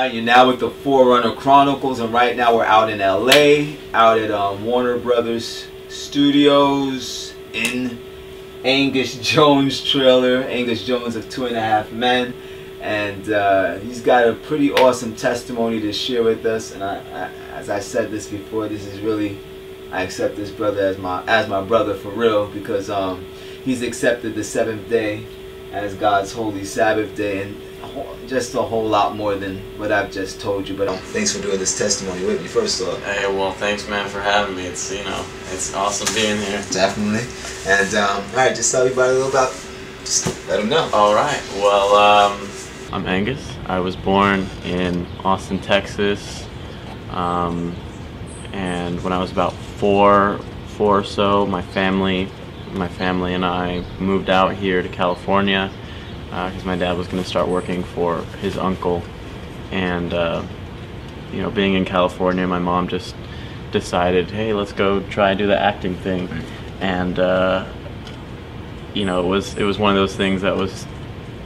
Alright, you're now with the Forerunner Chronicles, and right now we're out in LA, out at Warner Brothers Studios in Angus Jones' trailer, Angus Jones of 2.5 Men, and he's got a pretty awesome testimony to share with us. And as I said this before, this is really, I accept this brother as my brother for real, because he's accepted the 7th day as God's holy Sabbath day, and just a whole lot more than what I've just told you. But thanks for doing this testimony with me, first off. Hey, well, thanks, man, for having me. It's, you know, it's awesome being here. Definitely. And alright, just tell everybody a little about, just let them know. Alright, well, I'm Angus. I was born in Austin, Texas, and when I was about four or so, my family and I moved out here to California because my dad was going to start working for his uncle. And you know, being in California, my mom just decided, hey, let's go try and do the acting thing. And you know, it was one of those things that was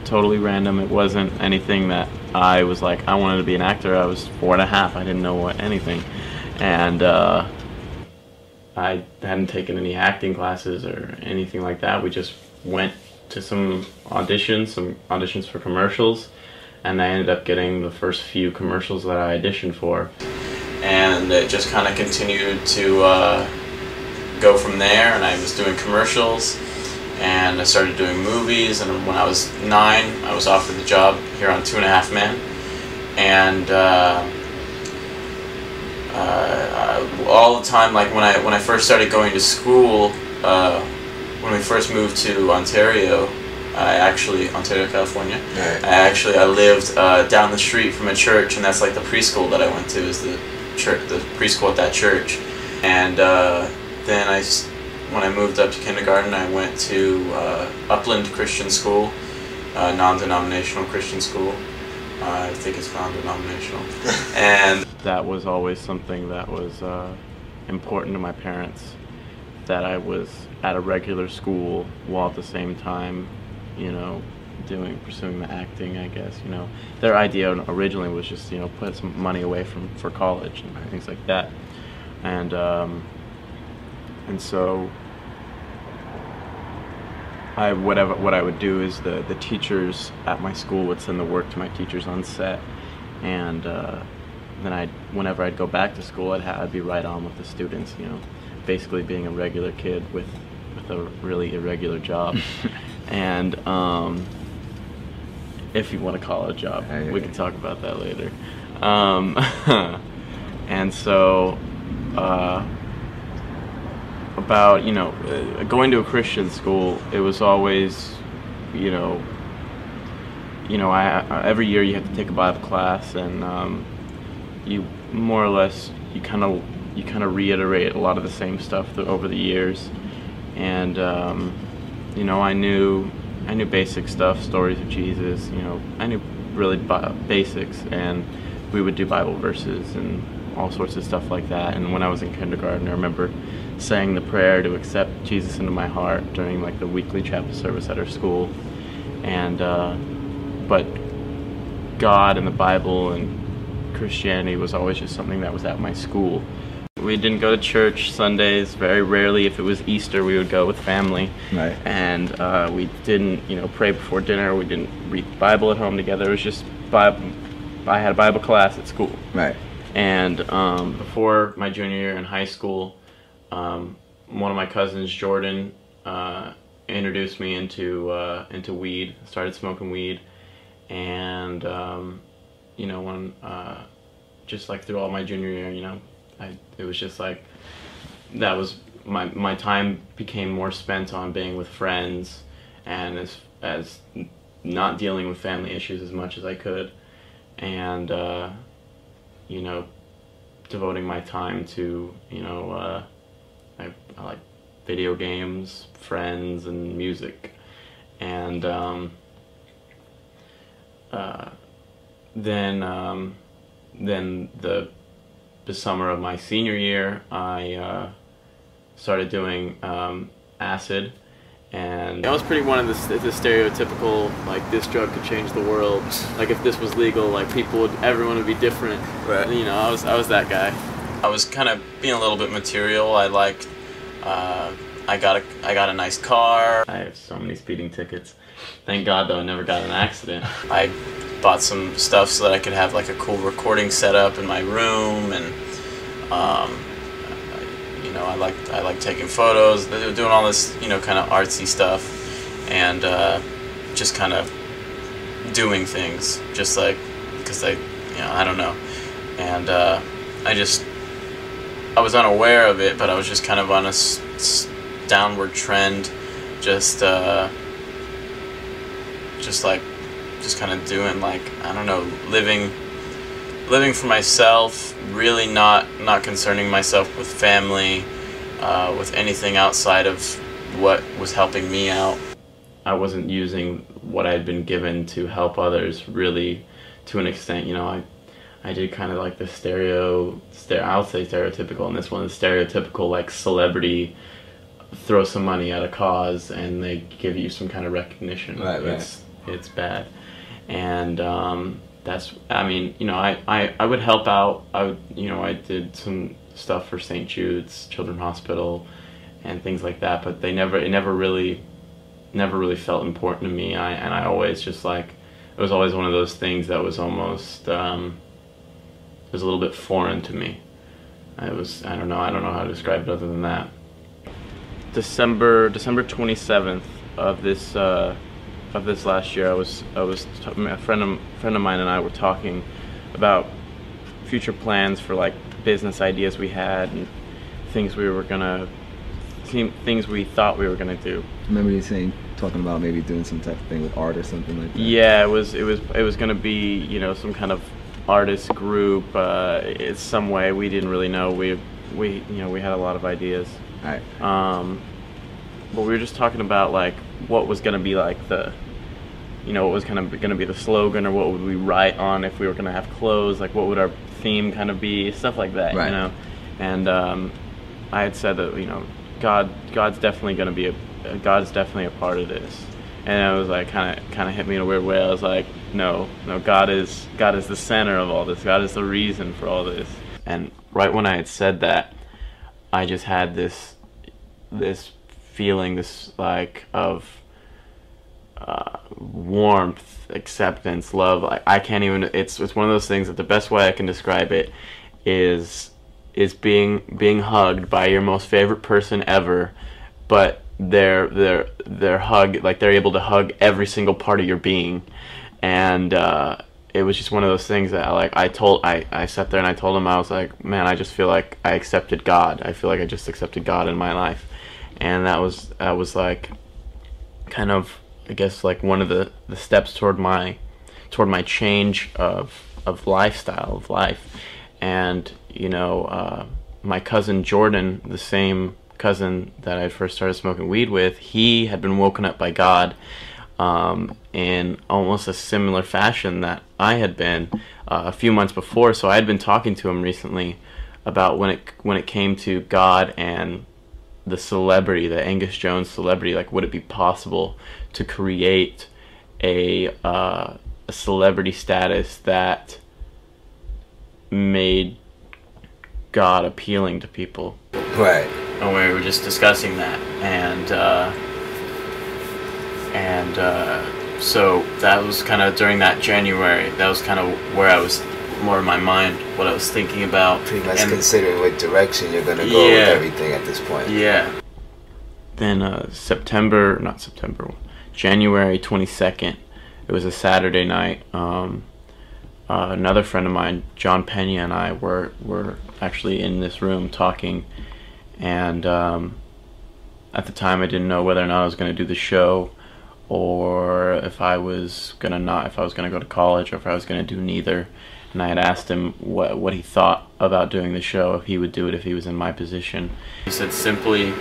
totally random. It wasn't anything that I was like, I wanted to be an actor. I was 4.5. I didn't know anything, and I hadn't taken any acting classes or anything like that. We just went to some auditions for commercials, and I ended up getting the first few commercials that I auditioned for, and it just kind of continued to go from there. And I was doing commercials, and I started doing movies, and when I was 9, I was offered the job here on 2.5 Men, and all the time, like when I first started going to school, when we first moved to Ontario, Ontario, California, right. I lived down the street from a church, and that's like the preschool that I went to, is the preschool at that church. And then when I moved up to kindergarten, I went to Upland Christian School, non-denominational Christian school. I think it's non-denominational. And that was always something that was important to my parents, that I was at a regular school while at the same time, you know, pursuing the acting, I guess. You know, their idea originally was just, you know, put some money away for college and things like that. And so what I would do is the teachers at my school would send the work to my teachers on set, and then whenever I'd go back to school, I'd be right on with the students, you know, basically being a regular kid with a really irregular job. And if you want to call it a job, we can talk about that later. And so about, you know, going to a Christian school, it was always, you know, every year you had to take a Bible class, and you more or less you kind of reiterate a lot of the same stuff over the years. And you know, I knew basic stuff, stories of Jesus. You know, I knew really basics, and we would do Bible verses and all sorts of stuff like that. And when I was in kindergarten, I remember saying the prayer to accept Jesus into my heart during like the weekly chapel service at our school. And but God and the Bible and Christianity was always just something that was at my school. We didn't go to church Sundays. Very rarely, if it was Easter, we would go with family. Right. And we didn't, you know, pray before dinner. We didn't read the Bible at home together. It was just Bible. I had a Bible class at school. Right. And before my junior year in high school, one of my cousins, Jordan, introduced me into weed. Started smoking weed, and you know, when just like through all my junior year, you know, it was just like that was my time became more spent on being with friends, and as not dealing with family issues as much as I could, and you know, devoting my time to, you know, I like video games, friends, and music. And then the summer of my senior year, I started doing acid, And I was pretty one of the stereotypical, like, this drug could change the world. Like, if this was legal, like, everyone would be different. Right. You know, I was that guy. I was kind of being a little bit material. I liked, I got a nice car. I have so many speeding tickets. Thank God, though, I never got in an accident. I bought some stuff so that I could have, like, a cool recording setup in my room, and you know, I like taking photos. They were doing all this, you know, kind of artsy stuff, and just kind of doing things, just like, because you know, I don't know, and I was unaware of it, but I was just kind of on a downward trend, just kind of doing, like, I don't know, living for myself, really not concerning myself with family, with anything outside of what was helping me out. I wasn't using what I had been given to help others really to an extent. You know, I did kind of like the I'll say stereotypical, and this one is stereotypical, like, celebrity, throw some money at a cause and they give you some kind of recognition. Right. It's bad. And that's, I mean, you know, I would help out. I did some stuff for St. Jude's Children's Hospital and things like that, but it never really felt important to me. I always just, like, it was always one of those things that was almost, it was a little bit foreign to me. I don't know how to describe it other than that. December 27th of this last year, a friend of mine and I were talking about future plans for, like, business ideas we had and things we thought we were gonna do. Remember you talking about maybe doing some type of thing with art or something like that? Yeah, it was gonna be, you know, some kind of artist group. It's some way, we didn't really know. We had a lot of ideas. Right. But we were just talking about, like, what was gonna be, like, what was gonna be the slogan, or what would we write on if we were gonna have clothes, like, what would our theme kind of be, stuff like that. Right. You know. And I had said that, you know, God's definitely a part of this, and it was like kind of hit me in a weird way. I was like, no, God is the center of all this. God is the reason for all this. And right when I had said that, I just had this feeling, this, like, of warmth, acceptance, love. I can't even. It's one of those things that the best way I can describe it is being hugged by your most favorite person ever, but their hug, like, they're able to hug every single part of your being. And it was just one of those things that I sat there and I told him, I was like, man, I just feel like I accepted God. I feel like I just accepted God in my life. And that was like, kind of, I guess, like, one of the steps toward my change of lifestyle, of life. And, you know, my cousin Jordan, the same cousin that I first started smoking weed with, he had been woken up by God in almost a similar fashion that I had been a few months before. So I had been talking to him recently about when it came to God and the celebrity, the Angus Jones celebrity. Like, would it be possible to create a celebrity status that made God appealing to people? Right. And we were just discussing that, and so that was kind of during that January. That was kind of where I was more in my mind, what I was thinking about. Pretty much considering what direction you're gonna go with everything at this point. Yeah. Then January 22nd, it was a Saturday night. Another friend of mine, John Pena, and I were actually in this room talking, and at the time I didn't know whether or not I was going to do the show, or if I was gonna go to college, or if I was going to do neither. And I had asked him what he thought about doing the show, if he would do it if he was in my position. He said simply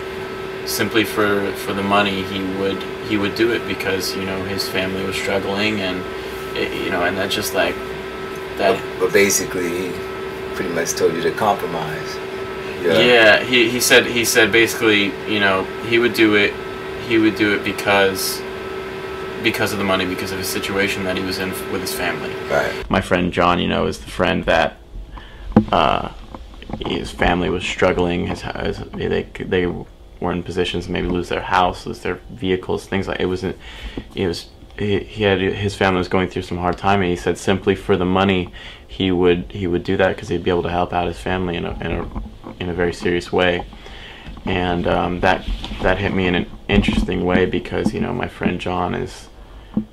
for the money, he would do it, because, you know, his family was struggling, and and that's just like that. But basically, he pretty much told you to compromise. Yeah, he said basically, you know, he would do it. because of the money, because of his situation that he was in with his family. Right. My friend John, is the friend that his family was struggling. They were in positions to maybe lose their house, lose their vehicles, things like his family was going through some hard time, and he said simply for the money he would do that because he'd be able to help out his family in a very serious way. And that hit me in an interesting way because my friend John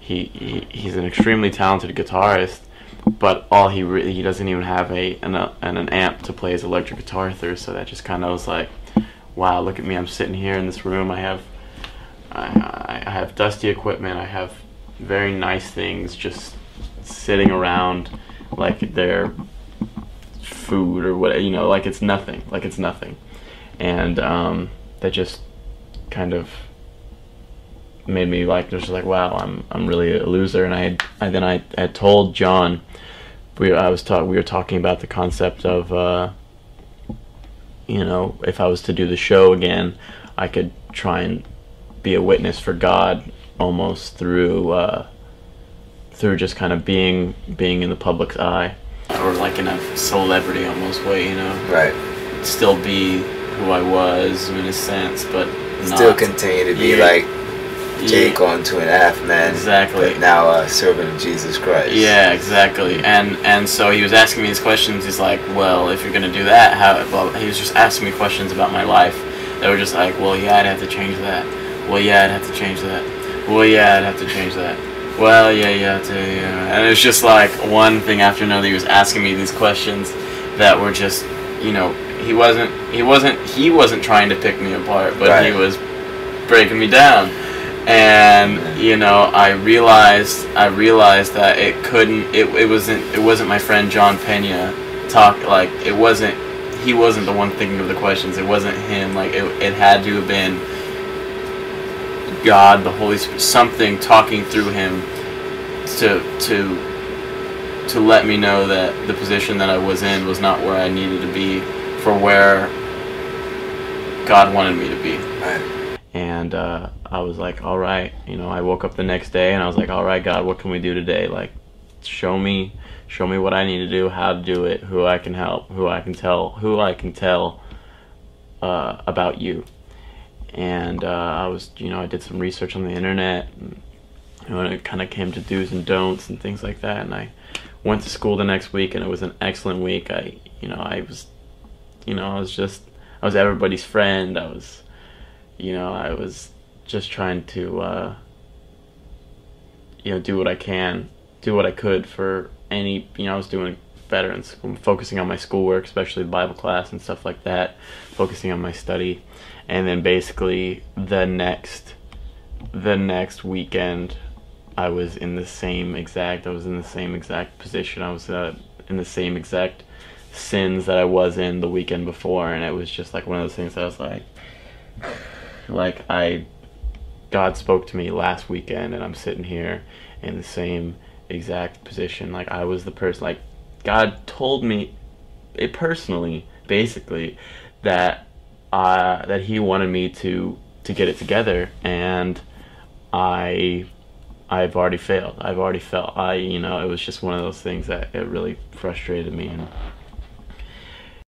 he's an extremely talented guitarist, but he doesn't even have an amp to play his electric guitar through. So that just kind of was like, wow, look at me, I'm sitting here in this room, I have dusty equipment, I have very nice things just sitting around like they're food or what, like it's nothing, and that just kind of made me just like, wow, I'm really a loser. And I had told John, we were talking about the concept of if I was to do the show again, I could try and be a witness for God almost through just kind of being in the public's eye, or like in a celebrity almost way, Right. Still be who I was in a sense, but still continue to be like Jake on 2.5 Men. Exactly. But now a servant of Jesus Christ. Yeah, exactly. And so he was asking me these questions. He's like, well, if you're gonna do that, he was just asking me questions about my life that were just like, well, yeah, I'd have to change that. Well, yeah, I'd have to change that. Well, yeah, I'd have to change that. Well, yeah, and it was just like one thing after another. He was asking me these questions that were just, he wasn't trying to pick me apart, but right. He was breaking me down. And I realized that it wasn't my friend John Pena he wasn't the one thinking of the questions. It wasn't him. Like it had to have been God, the Holy Spirit, something talking through him to let me know that the position that I was in was not where I needed to be for where God wanted me to be. Right. And I was like, all right, I woke up the next day and I was like, all right, God, what can we do today? Like, show me what I need to do, how to do it, who I can help, who I can tell about you. And I did some research on the internet, and it kind of came to do's and don'ts and things like that. And I went to school the next week, and it was an excellent week. I was everybody's friend. I was just trying to, do what I could for any, I was doing better and focusing on my schoolwork, especially Bible class and stuff like that, focusing on my study. And then basically the next weekend, I was in the same exact position. I was in the same exact sins that I was in the weekend before, and it was just like one of those things that I was like God spoke to me last weekend, and I'm sitting here in the same exact position. Like I was the person, like God told me it personally, basically, that He wanted me to get it together, and I've already failed. It was just one of those things that it really frustrated me, and